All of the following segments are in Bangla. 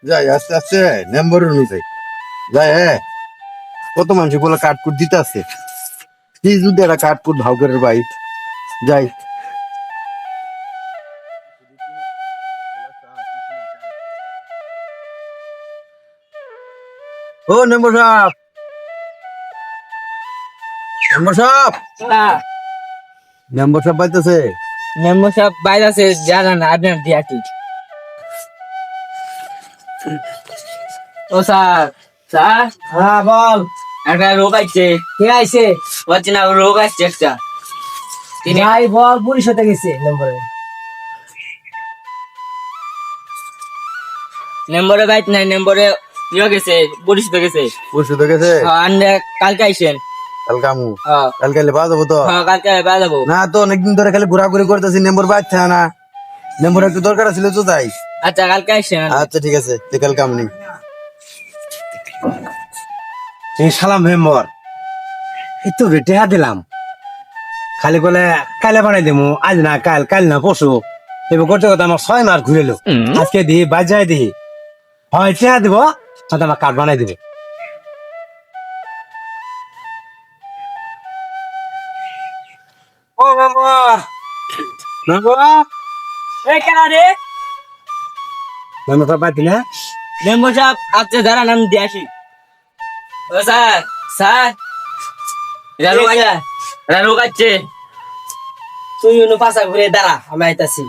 যাই আস্তে আস্তে নাম্বার অনুযায়ী যাই। হ্যাঁ, কত মানুষ বলে কাঠকুট দিতে আছে, কি যদি একটা কাঠকুট ভাও করে ভাই। যাই। ও মেম্বার সাহেব, মেম্বার সাহেব, মেম্বার সাহেব পাইতেছে। মেম্বার সাহেব বাইরে আছে, জানা না আপনার দিয়াটি। ও স্যার, স্যার। হ্যাঁ বল। একটা রোগ আসছে। কে আইছে? বলছি না, রোগ আসছে একটা। তিনি যাই বল, পুলিশ হতে গেছে নম্বরে। নম্বরে বাইক নাই, নম্বরে ইয়ে গেছে, পুলিশ তো গেছে। পরশু তো গেছে। আন্ডে কালকে আইসেন। কালকে আমু, হ্যাঁ কালকে পাওয়া যাবো তো। হ্যাঁ, কালকে পাওয়া যাবো। না তো অনেকদিন ধরে খালি ঘোরাঘুরি করতেছি, নম্বর পাচ্ছে না। নম্বর একটু দরকার ছিল তো তাই। আচ্ছা, কালকে আইসেন। আচ্ছা ঠিক আছে, তুই কালকে আমনি। সালাম মেম্বর, এই তো রেটেহা দিলাম, খালি বলে কালে বানাই দিমু, আজ না কাল, কাল না পরশু। এবার করতে করতে আমার 6 মাস ঘুরে এলো। আজকে দিই বাজায় দিই, হয় টেহা দিব, তাতে আমার কার্ড বানাই দিবে। ও মেম্বর, মেম্বর, এই কেন রে? মেম্বর সব পাইতি না? মেম্বার সাহেব আচ্ছা দাঁড়ান, আমি দিয়ে আসি। ও স্যার, স্যার, এটা রোগ আসছে। তুই অন্য পাশা ঘুরে দাঁড়া, আমি আইতাছি।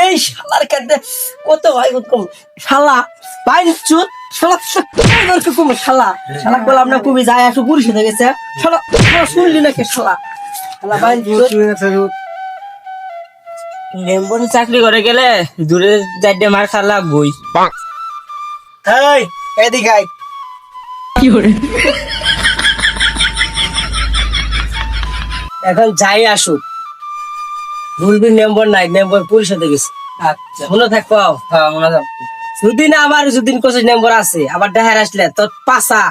এই শালার কাছে কত ভাই কম শালা ভাই চুত শালা কম শালা শালা বললাম না তুমি যাই আসো পুলিশ হয়ে গেছে শালা শালা শুনলি না কে শালা শালা ভাই মেম্বারে চাকরি করে গেলে দূরে যাইতে মার খা লাগবই। এই এদিকে আয়। এখন যাই আসুক বলবি মেম্বার নাই, মেম্বার পুলিশ হতে গেছে। আচ্ছা, মনে থাকবো। হ্যাঁ মনে থাকবে। দুদিন আবার দুদিন কোচের মেম্বার আছে, আবার দেখার আসলে তোর পাশা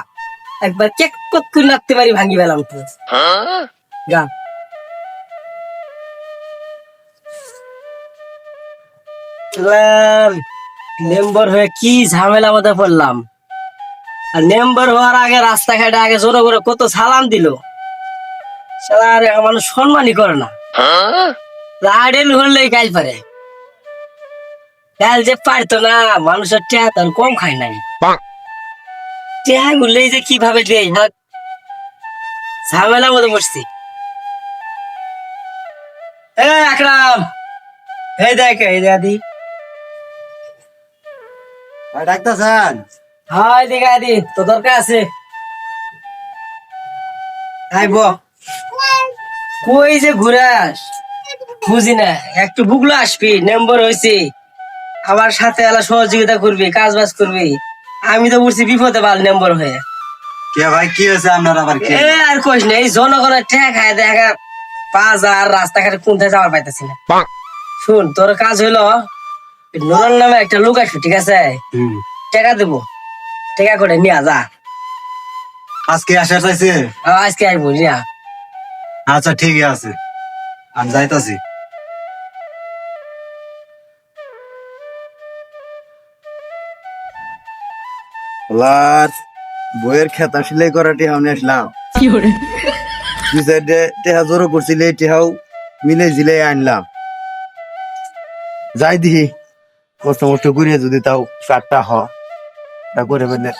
একবার কেক কত করে নাচতে পারি ভাঙি পেলাম তো গা। মেম্বার হয়ে কি ঝামেলা মধ্যে পড়লাম। আর মেম্বার হওয়ার আগে রাস্তাঘাটে আগে জোরে করে কত সালাম দিল, সালা আর মানুষ সম্মানই করে না। লাডেল হলেই কাল পারে, কাল যে পারতো না মানুষের টেহা তার কম খায় নাই। টেহা গুলেই যে কিভাবে দেয় না, ঝামেলার মধ্যে বসছি। আকরাম, এই দেখ এই দাদি। ডাক্তার স্যার, হাই দেখা দি, তো দরকার আছে। আইব কই যে ঘুরাস বুঝি না, একটু বুগলো আসবি, নম্বর হয়েছে আমার সাথে এলা সহযোগিতা করবি, কাজ বাজ করবি। আমি তো বুঝছি বিপদে পাল নম্বর হয়ে। কে ভাই কি হয়েছে আপনার আবার? কি আর কইস না, এই জনগণের ঠেক খায় দেখা বাজার রাস্তাঘাটে কোনটা যাওয়ার পাইতেছি না। শুন, তোর কাজ হইলো নুরন নামে একটা লোক আসবে, ঠিক আছে? টাকা দেবো, টাকা করে নিয়ে যা। আজকে আসার চাইছে? আজকে আইবো নিয়া। আচ্ছা ঠিক আছে, আমি যাইতাছি। লার বইয়ের খেতা সিলাই করাটি আমি আসলাম। দুই সাইডে টেহা জোরো করছিলে, টেহাও মিলে জিলে আনলাম। যাই দিহি কষ্ট মষ্ট করিয়ে যদি তাও কাঠটা হ তা করে ফেলে।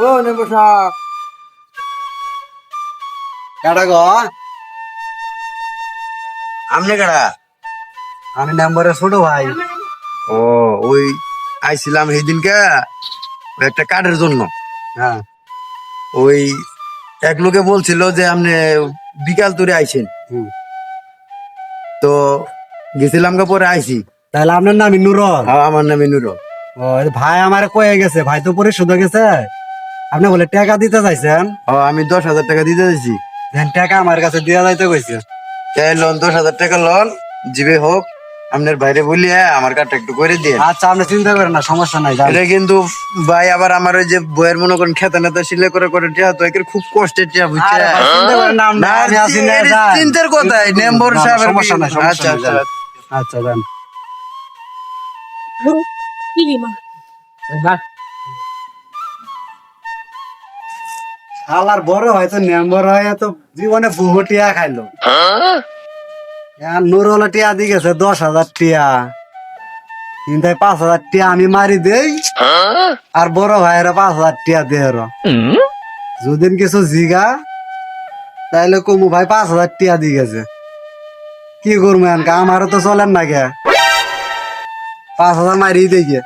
ও নেবো সাপ কাটা গো, আমনে কাটা? আমি নাম্বারে ছোট ভাই। ও ওই আইছিলাম সেদিনকে ওই একটা কার্ডের জন্য। হ্যাঁ, ওই এক লোকে বলছিল যে আপনি বিকাল তুরে আইছেন, তো গেছিলাম কে পরে আইছি। তাহলে আপনার নাম নুরল? হ্যাঁ, আমার নাম নুরুল। ও, ভাই আমার কয়ে গেছে, ভাই তো পরিশোধ হয়ে গেছে। আপনি বলে টাকা দিতে চাইছেন? ও, আমি 10,000 টাকা দিতে দিয়েছি। দেন টাকা আমার কাছে দেওয়া যাইতে কইছে। তাই লোন 10,000 টাকা লোন জিবে হোক আপনার বাইরে বলিয়ে আমার কার্ডটা একটু করে দিয়ে। আচ্ছা আপনি চিন্তা করেন না, সমস্যা নাই। যান। এটা কিন্তু ভাই আবার আমার ওই যে বইয়ের মনে করেন খেতে নেতা সিলে করে করে টিয়া তো একের খুব কষ্টের টিয়া বুঝছে। আরে ভাই, চিন্তা করেন না, না, আমি আছি না, এর যান। চিন্তার কথাই মেম্বার না, না, সাহেবের সমস্যা নাই, সমস্যা আচ্ছা নাই, আচ্ছা যান। আচ্ছা যান। শালার বড় হয়তো মেম্বার হয় তো জীবনে বহু টিয়া খাইলো। নুরওয়ালা টিয়া দিয়ে গেছে 10,000 টিয়া, চিন্তায় 5,000 টিয়া আমি মারি দেই, আর বড় ভাইয়েরা 5,000 টিয়া দেয়। যদিন কিছু জিগা তাইলে কমু ভাই 5,000 টিয়া দিয়ে গেছে, কি করবো এনকা, আমারও তো চলেন না গে, 5,000 মারি দেখে।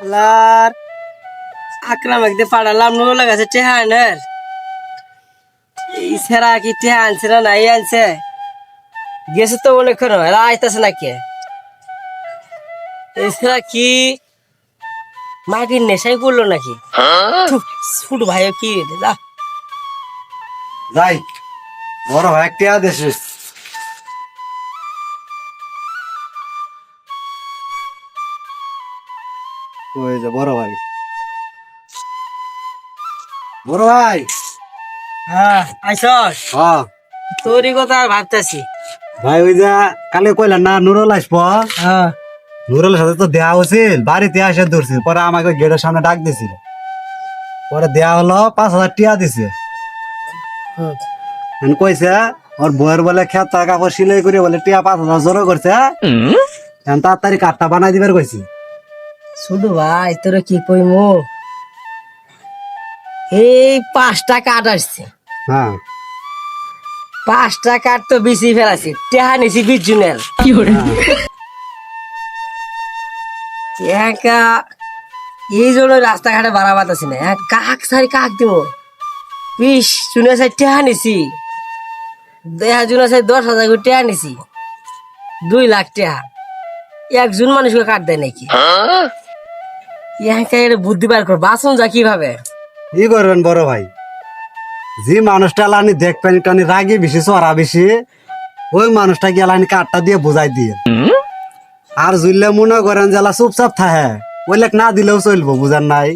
আল্লাহর আকরাম একদিন পাঠালাম নুরুল কাছে টেহা আনার, এই ছেড়া কি টেহা আনছে না নাই আনছে, গেছে তো অনেকক্ষণ এরা আইতাছে না কে, এই ছেড়া কি মাটির নেশাই পড়লো নাকি, ছোট ভাই কি রে, যা যাই বড় ভাই টিয়া দেশে। ওই যে বড় ভাই, বড় ভাই। হ্যাঁ আইসস, হ্যাঁ তোরই কথা আর ভাবতেছি। ভাই ওই যে কালে কইলেন না নুরুল আসবো, হ্যাঁ নুরুলের সাথে তো দেয়া হয়েছিল, বাড়িতে আসে ধরছিল, পরে আমাকে গেটের সামনে ডাক দিছিল, পরে দেয়া হলো 5,000 টিয়া দিছে। কইছে ওর বউয়ের বলে খেতা কাপড় সিলাই করে বলে টিয়া 5,000 জোরো করছে, তাড়াতাড়ি কাঠটা বানাই দিবার কইছি। ছোট ভাই তোর কি কইমু, এই 5টা কাঠ আসছে, হ্যাঁ 5টা কাঠ তো বেশি ফেলাছি, টেহা নিছি 20 জনের, একা এই জন্য রাস্তাঘাটে বাড়াবাত আছি না, কাক সারি কাক দিব 20 জনের সাই টেহা নিছি, 10 সাই 10,000 করে টেহা নিছি, 2 লাখ টেহা, একজন মানুষকে কাট দেয় নাকি, একা এটা বুদ্ধি বার কর, বাঁচুন যা কিভাবে, কি করবেন বড় ভাই, যে মানুষটা লানি দেখবেন টানি রাগি বেশি চড়া বেশি, ওই মানুষটা গেলানি কাঠটা দিয়ে বুঝাই দিয়ে, আর জুইলে মনে করেন জেলা চুপচাপ থাকে, ওই লেখ না দিলেও চলবো, বুঝার নাই।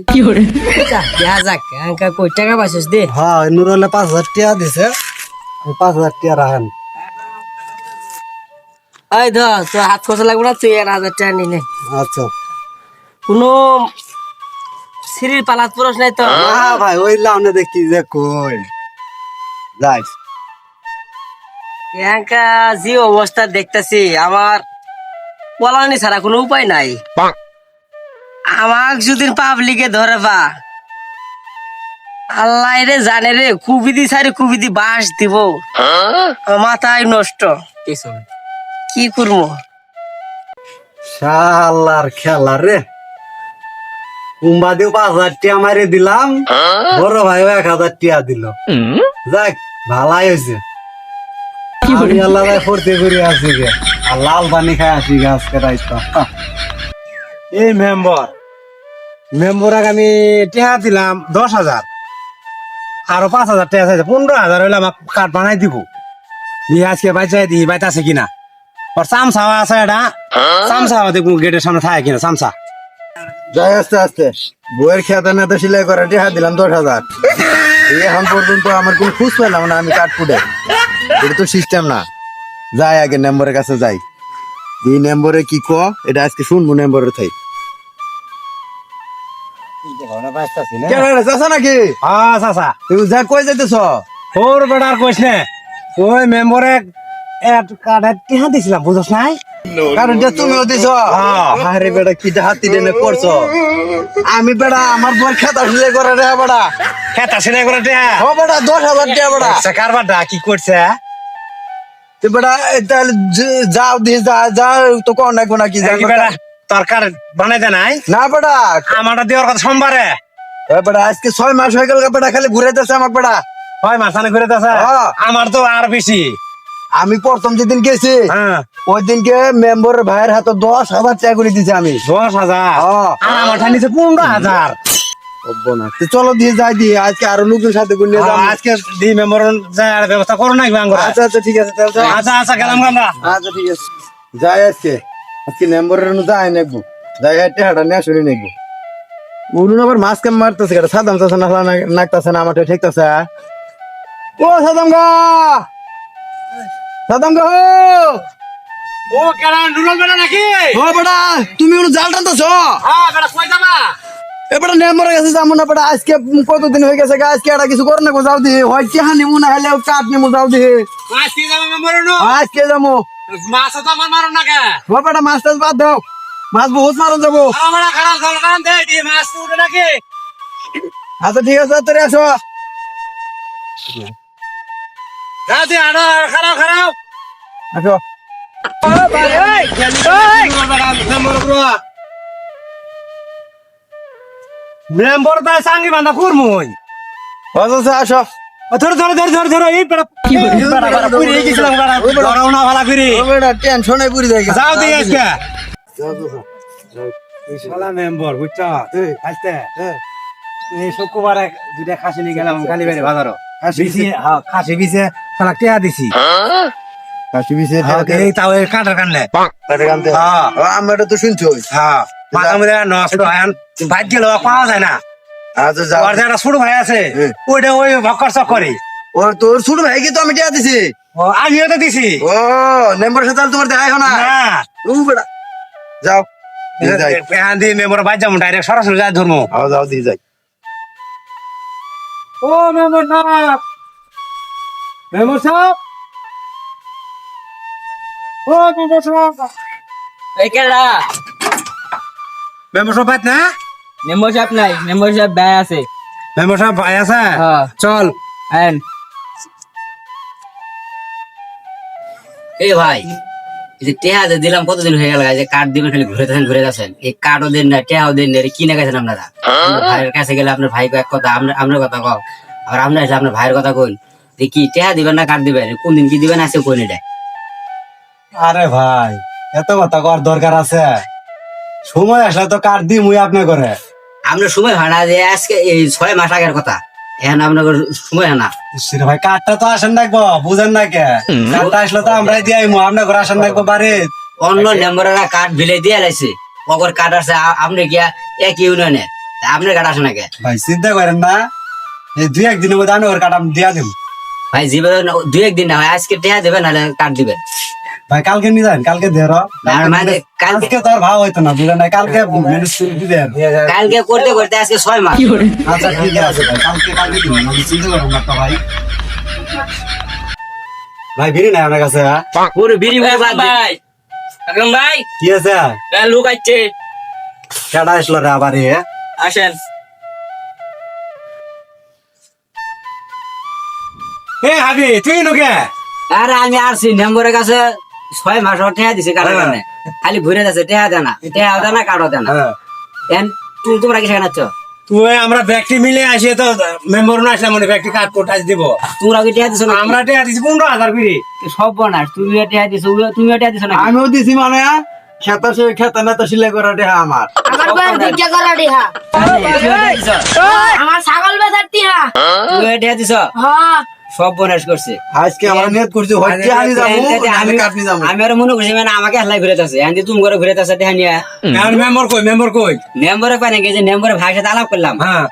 যা দেখা যাক, একা কই টাকা পাইছিস দে, হ্যাঁ নুরলে 5,000 টিয়া দিছে, 5,000 টিয়া রাখেন। এই ধর তোর হাত খরচা লাগবে না, তুই 1,000 টাকা নিলে, আচ্ছা কোনো সিঁড়ির পালাত পরস নাই তো, না ভাই ওই লাউনে দেখি যে কই যাই। একা যে অবস্থা দেখতেছি আমার পলানি ছাড়া কোনো উপায় নাই, আমাক যদি পাবলিকে ধরে পা, আল্লাহ রে জানে রে, কুবিদি সারি কুবিদি বাস দিব, মাথায় নষ্ট, কি করবো, শালার খেলা রে, কুম্বা দিয়ে 5,000 টিয়া মারি দিলাম, বড় ভাই 1,000 টিয়া দিল, যাক ভালাই হয়েছে, আমি আল্লাহ ফুর্তি করে আসি গে, আর লাল পানি খাই আসি গে আজকে রাইত। এই মেম্বর আমি টেহা দিলাম 10,000, আরো 5,000 টেহা চাইছে, 15,000 হইলে আমাকে কার্ড বানাই দিব, দিয়ে আজকে বাইচাই দিই বাইতে আছে কিনা, ওর চামচা আছে এটা, চামচা দেখুন গেটের সামনে থাকে কিনা চামচা। যাই আস্তে আস্তে, বইয়ের খেতে নেতা সিলাই করে টিয়া দিলাম 10,000, এখন পর্যন্ত আমার কোনো খুশ পেলাম না, আমি কাঠ ফুটে, এটা তো সিস্টেম না। যাই আগে নম্বরের কাছে যাই, দুই নম্বরে কি ক এটা আজকে শুনবো নম্বরের থাই। চাষা নাকি হ্যাঁ চাচা, তুমি যা কই যাইতেছ? ওর বেটার কইস নে, ওই মেম্বরে কার্ডে টেহা দিছিলাম বুঝছ নাই, কারণ যে তুমিও দিছ, আরে বেটা কি হাতি টেনে করছো, আমি বেটা আমার বই খেতা সিলাই করে রে বেটা, খেতা সিলাই করে টেহা ও বেটা 10,000 টাকা বেটা, কারবারটা কি করছে, তো বেটা তাহলে যাও দিয়ে যা যা তো কোন না কোন কি কি বেটা তোর কার্ড বানাই দে নাই, না বেটা, আমারটা দেওয়ার কথা সোমবারে, এ বেটা আজকে 6 মাস হয়ে গেল বেটা, খালি ঘুরাইতেছে আমার বেটা, হয় মাসানে ঘুরে দেছে, হ্যাঁ। আমার তো আর বেশি, আমি প্রথম যেদিন গেছি হ্যাঁ ওই দিনকে মেম্বারের ভাইয়ের হাতে 10,000 টাকা করে দিছি আমি 10,000 হ্যাঁ। আর আমার ঠানিছে 15,000 তো চলো দিয়ে যাই দিয়ে আজকে আরো লোকের সাথে করে নিয়ে যাবো। আজকে দি মেম্বার যাওয়ার ব্যবস্থা করো না বাঙ্গরা আচ্ছা আচ্ছা ঠিক আছে তাহলে যাও। আচ্ছা আচ্ছা গেলাম আমরা আচ্ছা ঠিক আছে যাই আজকে আজকে মেম্বারের যাই নেবো যাই হাঁটে হাঁটা নিয়ে শুনে নেবো উনুন আবার মাছ কাম মারতেছে কেটে সাদাম চাষে না নাকতেছে না আমার ঠেকতেছে ও সাদাম গা সাদাম গা ও কেডা নুরুল বেটা নাকি ও বেটা তুমি ওর জাল টানতেছ হ্যাঁ বেটা কই যাবা এবারে নেমরে গেছে যাবো না বেটা আজকে কতদিন হয়ে গেছে গা, আজকে এটা কিছু করে না গো, যাও দিয়ে হয় চেহা নিমু না হলে কাঠ নিমু যাও দিয়ে আজকে যাবা মেম্বার নো আজকে যাবো মাছ তো আমার মারো না কে ও বেটা মাছ টাছ বাদ দাও মাছ বহুত মারন যাবো আমার খারাপ জল কান দে দি মাছ উঠে নাকি আচ্ছা ঠিক আছে তোরে আসো রাতে আড়া খারাপ খারাপ আসো মেম্বার তা সাঙ্গি বান্দা কুরমুই আচ্ছা আসো ধর ধর ধর ধর ধর এই বেটা বেটা পুরি গেছিলাম বেটা ধরাওনা ভালা করি ও বেটা টেনশনে পড়ে যায় যাও দি আজকে শালা মেম্বার বুঝছ আজকে এই শুক্রবারে দুটা খাসি নিয়ে গেলাম কালীবাড়ি বাজারও বিসি হ্যাঁ খাসি বিসে তালা টিয়া দিছি কাশি বিছে এই তাও এই কাটার কানলে কাটে কানতে হ্যাঁ আমরা তো শুনছো হ্যাঁ মাথা মধ্যে নষ্ট আন ভাত গেল পাওয়া যায় না আচ্ছা যাও আর যারা ছোট ভাই আছে হ্যাঁ। ওইটা ওই ভক্কর চক্করে ও তোর ছোট ভাইকে তো আমি টিয়া দিছি ও আমিও তো দিছি ও মেম্বার সাথে তোমার দেখা হয় না না ও বেটা যাও দিয়ে যাই এখান দিয়ে মেম্বার বাদ যাবো ডাইরেক্ট সরাসরি যায় ধর্ম আও যাও দিয়ে যাই ও মেম্বার না মেম্বার সাহেব ও মেম্বার সাহেব এই কেডা মেম্বার সাহেব বাদ না মেম্বার সাহেব নাই মেম্বার সাহেব ভাই আছে মেম্বার সাহেব ভাই আছে হ্যাঁ চল আইন এই ভাই এই যে টেহা যে দিলাম কতদিন হয়ে গেল যে কার্ড দিবেন খালি ঘুরে যাচ্ছেন এই কার্ডও দেন না টেহাও দেন না এর কি না গেছেন আপনারা আপনার ভাইয়ের কাছে গেলে আপনার ভাই এক কথা আপনার কথা কও আবার আপনার এসে আপনার ভাইয়ের কথা কইন যে কি টেহা দিবেন না কার্ড দিবেন কোন দিন কি দিবেন আছে কইন এটা আরে ভাই এত কথা কর দরকার আছে সময় আসলে তো কার্ড দিই মুই আপনি করে আপনার সময় হয় না যে আজকে এই 6 মাস আগের কথা এখন আপনার সময় হয় না রে ভাই কার্ডটা তো আসেন রাখবো বুঝেন না কে কার্ডটা আসলে তো আমরাই দিয়ে আইমু আপনার ঘরে আসেন রাখবো বাড়ি অন্য নম্বরেরা কার্ড ভিলে দিয়ে লাইছে অগর কার্ড আছে আপনি গিয়া এক ইউনিয়নে আপনার কার্ড আসে না কে ভাই চিন্তা করেন না এই 2-1 দিনের মধ্যে আমি ওর কার্ড আমি দিয়া দিব ভাই জীবন 2-1 দিন না হয় আজকে টেহা দেবেন নাহলে কার্ড দিবেন ভাই কালকে নিয়ে যান কালকে দের আর মানে কালকে কালকে তো আর ভাব হইতো না বুঝলেন না কালকে ম্যানেজ করে দিবেন কালকে করতে করতে আজকে 6 মাস আচ্ছা ঠিক আছে ভাই কালকে দিন আমি চিন্তা করেন না তো ভাই ভাই বিড়ি নাই আমার কাছে হ্যাঁ? পুরো বিড়ি ভাই বাদ দে। ভাই আকরাম ভাই কি আছে লোক আসছে কেডা আসলো রে আবার এ আসেন এ হাবি তুই নুকে আরে আমি আসছি নম্বরের কাছে 6 মাস ওর টেহা দিছে কারণ মানে খালি ঘুরে যাচ্ছে টেহা দেয় না কার্ডও দেয় না এন তোমরা কি শেখাচ্ছ তুই আমরা ব্যক্তি মিলে আসি তো মেম্বার না আসলে মনে ব্যক্তি কার্ড কোটাজ দিব তোমরা কি টেহা দিছো না আমরা টিয়া দিছি 15,000 করে সব বনাস তুমিও টেহা দিছো তুমিও টেহা দিছো না আমিও দিছি মানে খেতা নেতা সিলাই করা দেহা আমার আমার বউয়ের ভিক্ষা করা টিহা আমার ছাগল বেচার টিহা তুমিও টেহা দিছো হ্যাঁ সব বনাস করছে আজকে আমরা নিয়ত করছি হচ্ছে আমি যাবো আমি কাটনি যাবো আমি আর মনে করছি মানে আমাকে হেলাই ঘুরে যাচ্ছে এন্দি তুমি করে ঘুরে যাচ্ছে টেহা নিয়ে আর মেম্বার কই নম্বরে পাই নাকি যে নম্বরে ভাইয়ের সাথে আলাপ করলাম হ্যাঁ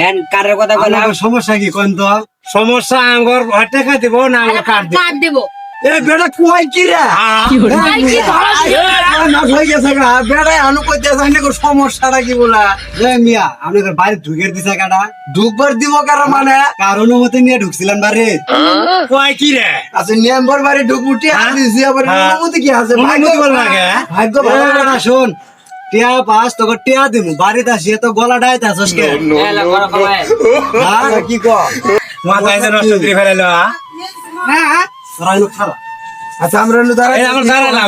এন কারের কথা বললাম আমার সমস্যা কি কোন তো সমস্যা আঙ্গর টাকা দিব না আঙ্গর কার্ড দিব কাট দেব এ বেটা কুয়াই কি রে ভাই কি ধরো না হয়ে গেছে গা বেটা আনু কইতে জানি না সমস্যাটা কি বলা এ মিয়া আপনাদের বাড়ি ঢুকের দিছে কাটা দুবার দিব কার মানে কার অনুমতি নিয়ে ঢুকছিলেন বাড়ি কই কি রে আচ্ছা নিয়মবার বাড়ি ঢুকুটি আমি দিছি আবার হ্যাঁ। অনুমতি কি আছে অনুমতি বল না কে? ভাগ্য ভালো এ বেটা শোন টিয়া পাস তোকে টিয়া দিমু বাড়িতে আসিয়ে তো গলা ডাইতে আসস কে এলা করো কমায় হ্যাঁ কি কো মাথায় যে নষ্ট করে ফেলাইলো হ্যাঁ তোরা হইলো খারাপ আচ্ছা আমরা হলো এই আমরা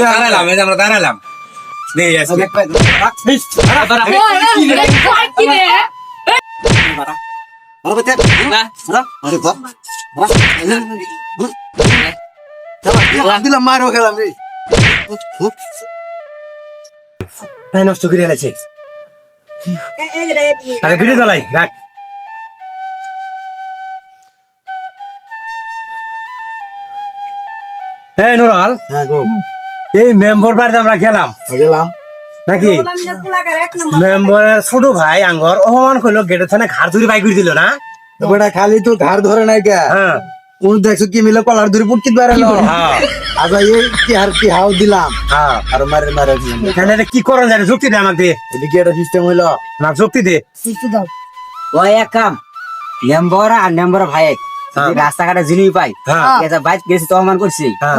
দাঁড়ালাম এই যে আমরা দাঁড়ালাম দেই আজকে ওই কি রে না দিলাম মারও খেলাম রে তাই নষ্ট করে এনেছে আরে ভিডিও চালাই রাখ এই নুরাল হ্যাঁ গো এই মেম্বার বাড়িতে আমরা গেলাম গেলাম নাকি মেম্বারের ছোট ভাই আঙ্গর অপমান করলো গেটের থানে ঘাড় ধরে বাই করে দিল না বেটা খালি তো ঘাড় ধরে নাই কে হ্যাঁ কোন দেখছো কি মিলে কলার ধরে পুটকিত পারেলো হ্যাঁ আজ এই কি হাও দিলাম হ্যাঁ আর মারে দিলাম তাহলে এটা কি করেন জানি যুক্তি দে আমাকে দিয়ে এদিকে একটা সিস্টেম হইলো না যুক্তি দে ওই এক কাম নেম্বর আর নেম্বর ভাই হ্যাঁ। রাস্তাঘাটে জিনিস পাই হ্যাঁ এটা বাইক গেছি তো অপমান করছি হ্যাঁ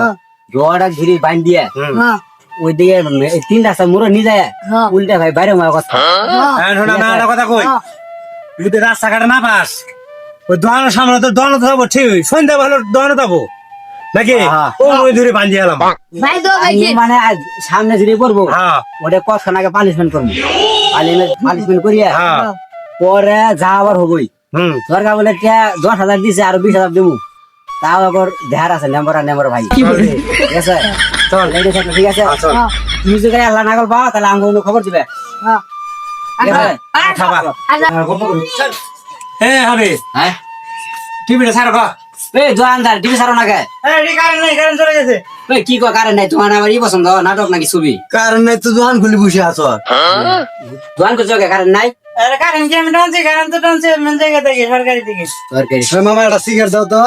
জোয়াটা ঘিরি বাইন দিয়ে হুম। ওই দিকে এই তিন রাস্তা মুড়ো নিয়ে যায় উল্টা ভাই বাইরে মার কথা হ্যাঁ শোনা না একটা কথা কই যদি রাস্তাঘাটে না পাস ওই দোকানের সামনে তো দোকানে যাবো ঠিক সন্ধ্যা ভালো দোকানে যাবো নাকি হ্যাঁ। ও ওই ধরে বান্ধি এলাম ভাই দো ভাই আমি মানে আজ সামনে যদি পড়বো হ্যাঁ ওটা কখন আগে পানিশমেন্ট করবো পানিশমেন্ট করিয়া হ্যাঁ পরে যা আবার হবই হুম সরকার বলে 10,000 দিছে আর 20,000 দেবো তাও আবার ধার আছে নেম্বর আর নেম্বর ভাই ঠিক আছে চল এই দেখো ঠিক আছে চল তুমি যদি আল্লাহ নাগল পাও তাহলে আমাকে অন্য খবর দিবে ঠিক আছে? খাবা হ্যাঁ হবে হ্যাঁ টিভিটা ছাড়ো গা এই জোয়ানদার টিভি সারো না কে কারেন্ট চলে গেছে এই কি কো কারণ নাই তোমার আমার ই পছন্দ নাটক নাকি ছবি কারণ নাই তো দোকান খুলে বসে আছো জোয়ান করছো কে কারণ নাই কারেন্ট যে আমি টানছি কারেন্ট তো টানছি মেন জায়গা থেকে সরকারি থেকে সরকারি ওই মামা একটা সিগারেট দাও তো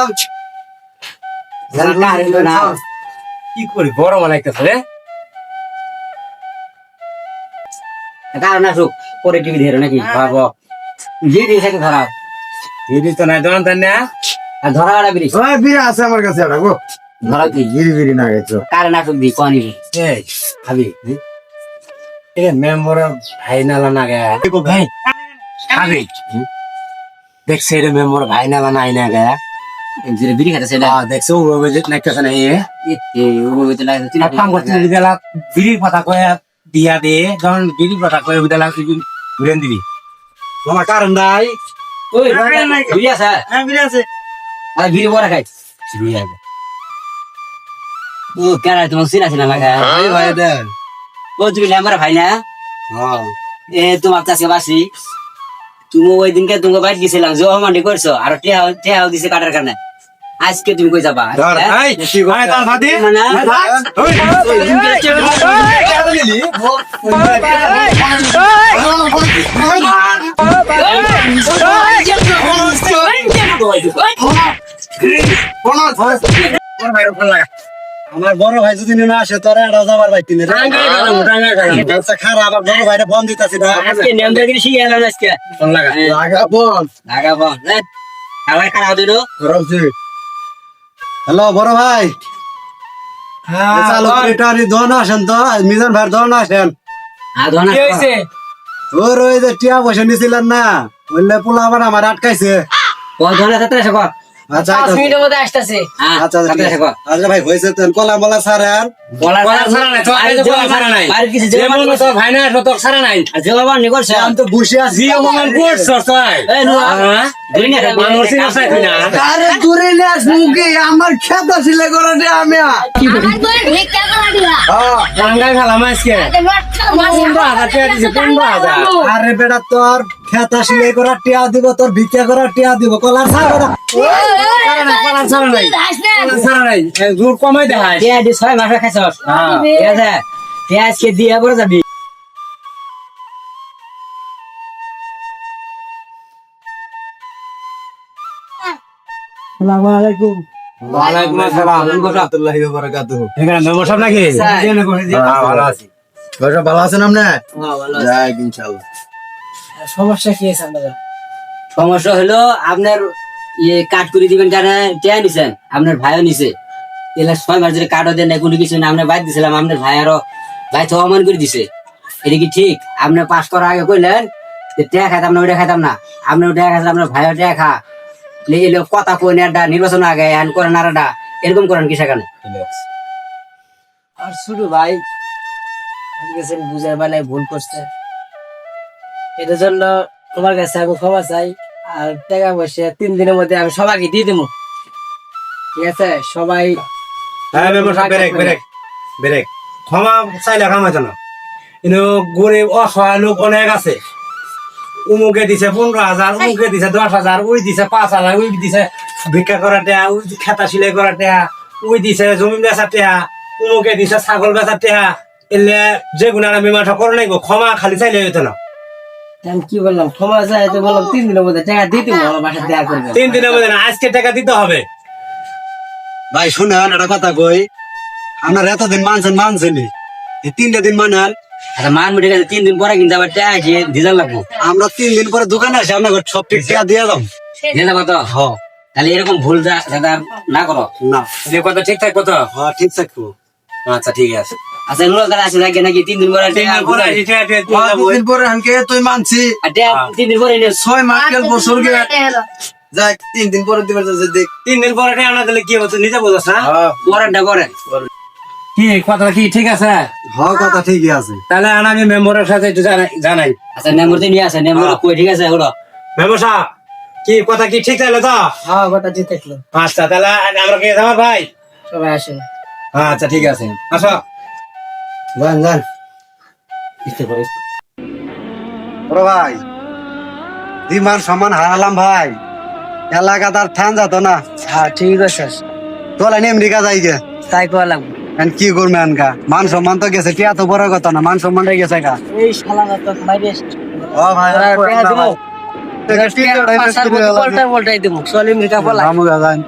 কারেন্ট না কি করি গরম লাগতেছে রে কারণ আসুক পরে টিভি ধরো নাকি ভাবো যে দিয়ে থাকে ধরা এই তো নাই দোকান তাই না আর ধরা গাড়া বিরিশ ওই বিড়ি আছে আমার কাছে একটা গো ধরা কি গিরি না গেছো কারণ আসুক দি কোনি এই খাবি এ মেম্বার ভাই নালা না গে ভাই খাবি দেখছে রে মেম্বার ভাই নালা নাই না গে যে বিড়ি খাতে সেটা দেখছো ও যে নাইতেছে না এ ও তো লাগে এক কাম করতে দিলা বিড়ির পাতা কয়ে দিয়া দে যখন বিড়ির পাতা কয়ে দিলা ঘুরেন দিবি মামা কারণ নাই ওই বিড়ি আছে হ্যাঁ বিরে আছে আর বিড়ি বড় খাই বিড়ি আগে ও কেন তোমার সিনা সিনা লাগা ভাই ভাই দেন ও তুমি আমার ভাই না হ্যাঁ এ তোমার কাছে বাসি তুমি ওই দিনকে তুমি বাইক গেছিলাম যে অমান্ডি করছো আর টিয়াও দিছে কাটার কারণে আজকে তুমি কই যাবা ধর এই ভাই তার সাথে মানে আমার বড় ভাই যদি না আসে তোরা এটা যাবার ভাই তিনে খারাপ আমার বড় ভাইটা ফোন দিতেছি না আজকে নেমদাগিরি শিখে এলাম আজকে লাগা ফোন লাগাবো আমার খারাপ দিল হ্যালো বড় ভাই চালু এটা দোন আসেন তো মিজান ভাই দোন আসেন আর ধনা কি হইছে ওর ওই যে টিয়া পয়সা নিছিলেন না বললে পোলা আবার আমার আটকাইছে কোন ধনা তাতে এসে কর আচ্ছা 5 মিনিটের মধ্যে আসতেছে হ্যাঁ আচ্ছা তাতে এসে কর আচ্ছা ভাই হয়েছে তো কলা মলা সারেন বলা ছাড়া নাই, তো আগে তো বলা ছাড়া নাই। আর কিছু যে মন তো ভাই না তো ছাড়া নাই জবাব নি করছে আমি তো বসে আছি জি অপমান করছ তাই এই নো দুনিয়া মানুষ সিনাসাই তুই না আরে দূরে নিয়ে মুখে আমার খেত আসলে করে দে আমি আমার তো ভিক্ষা করা দিলা রাঙ্গাই ফেলাম আজকে 15,000 টাকা দিছে 15,000 আরে বেটা তোর খেত আসলে করে টিয়া দিব তোর ভিক্ষা করে টিয়া দিব কলার সার ছাড়া নাই ছাড়া নাই জোর কমাই দেখায় টিয়া দি 6 মাস খাইছস হ্যাঁ ঠিক আছে টিয়া আজকে দিয়া পরে যাবি আসসালামু আলাইকুম ওয়ালাইকুম আসসালাম রাহমাতুল্লাহি ওয়া বারাকাতুহু এখানে মেম্বার সাহেব নাকি হ্যাঁ, ভালো আছি বড় ভালো আছেন আপনি ভালো যাই ইনশাআল্লাহ সমস্যা কি আছে আপনাদের সমস্যা হলো আপনার ইয়ে কাট করে দিবেন কারণ টিয়া নিছেন আপনার ভাইও নিছে এলা 6 মাস ধরে কাটও দেন না কোনো কিছু না আমরা বাইর দিছিলাম আপনার ভাই আরো ভাই তো অমান করে দিছে এটা কি ঠিক আপনি পাস করার আগে কইলেন যে টিয়া খাইতাম না ওইটা খাইতাম না আপনি ওটা খাইতাম আপনার ভাইও টিয়া খা এলো কথা কই না নির্বাচন আগে হ্যান করেন আরডা এরকম করেন কি সেখানে আর শুরু ভাই গেছেন বুঝার বেলায় ভুল করছে এটার জন্য তোমার কাছে আমি ক্ষমা চাই আর টাকা পয়সা 3 দিনের মধ্যে আমি সবাইকে দিয়ে দেবো ঠিক আছে সবাই হ্যাঁ মেম্বার সাহেব ব্রেক ব্রেক ব্রেক ক্ষমা চাইলে কামাইতো না কিন্তু গরিব অসহায় লোক অনেক আছে উমুকে দিছে 15,000 উমুকে দিছে 10,000 ওই দিছে 5,000 ওই দিছে ভিক্ষা করা টেয়া ওই খেতা সিলাই করা টেয়া ওই দিছে জমি বেচা টেয়া উমুকে দিছে ছাগল বেচা টেয়া এলে যে গুণার আমি মাথা করে নাই ক্ষমা খালি চাইলে হইতো না আমি কি বললাম ক্ষমা চাইতে বললাম 3 দিনের মধ্যে টাকা দিতে হবে আমার বাসায় দেখা করবে 3 দিনের মধ্যে না আজকে টাকা দিতে হবে ভাই শুনেন একটা কথা কই আপনার এতদিন মানছেন এই 3টা দিন মানেন আচ্ছা মান মিটে গেছে 3 দিন পরে কিন্তু আবার টাকা দিয়ে দিদার লাগবো আমরা 3 দিন পরে দোকানে আসি আপনাকে সব ঠিক টাকা দিয়ে দাম দিয়ে দেবো তো হ তাহলে এরকম ভুল যাতে আর না করো না যে কথা ঠিক থাকবো তো হ ঠিক থাকবো আচ্ছা ঠিক আছে আচ্ছা নুরুল কাকা আছে নাকি নাকি 3 দিন পরে টাকা পরে আসি, টাকা দিয়ে দিয়ে যাবো। 3 দিন পরে আনকে তুই মানছি আর টাকা 3 দিন পরে নিয়ে 6 মাস গেল বছর গে যাই 3 দিন পরে দিবার যে দেখ 3 দিন পরে টাকা না দিলে কি হতো নিজে বোঝাস না পরেরটা পরে কি কথা কি ঠিক আছে হ কথা ঠিকই আছে তাহলে আমি মেম্বারের সাথে একটু জানাই আচ্ছা নেম্বর তো নিয়ে আসে নেম্বর কই ঠিক আছে ওগুলো মেম্বার সাহেব কি কথা কি ঠিক তাহলে তো হ্যাঁ কথা ঠিক থাকলো আচ্ছা তাহলে আমরা কি আমার ভাই সবাই আসেন আচ্ছা ঠিক আছে আসো যান বড় ভাই দিমান সমান হারালাম ভাই এলাকা তার ঠান যেত না হ্যাঁ ঠিক আছে তোলা আমেরিকা যাই গে তাই করা লাগবে এখন কি করবে আনকা মান সম্মান তো গেছে টিয়া তো বড় কথা না মান সম্মানটা গেছে গা এই শালা তো বাইরে ও ভাই টাকা দিব পাল্টাই দিব সলিম রিকা বলা আমুগা যান